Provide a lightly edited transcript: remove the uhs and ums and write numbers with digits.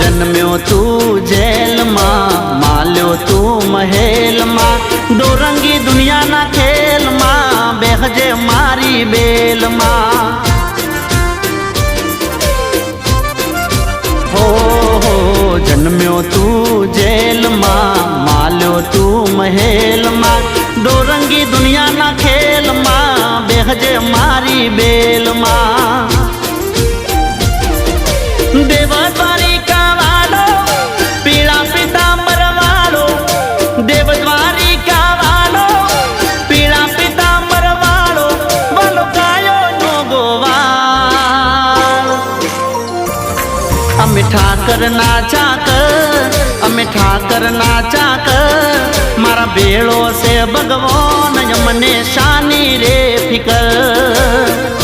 जन्म्यो तू जेल मां, माल्यो तू महल मां, दो रंगी दुनिया ना खेल मां, बेहजे मारी बेल मां। हो जन्म्यो तू जेल मां, माल्यो तू महल मां, दो रंगी दुनिया ना खेल मां, बेहजे मारी बेल मां। देवद्वारिका वालो पीड़ा पीतांबर वालो, देवद्वारिका वालो पीड़ा पीतांबर वालो, वालो गायो नो गोवाल। अमे ठाकर नाचा कर, अमे ठाकर नाचा कर, मारा बेड़ो से भगवान यमने शानी रे फिकर।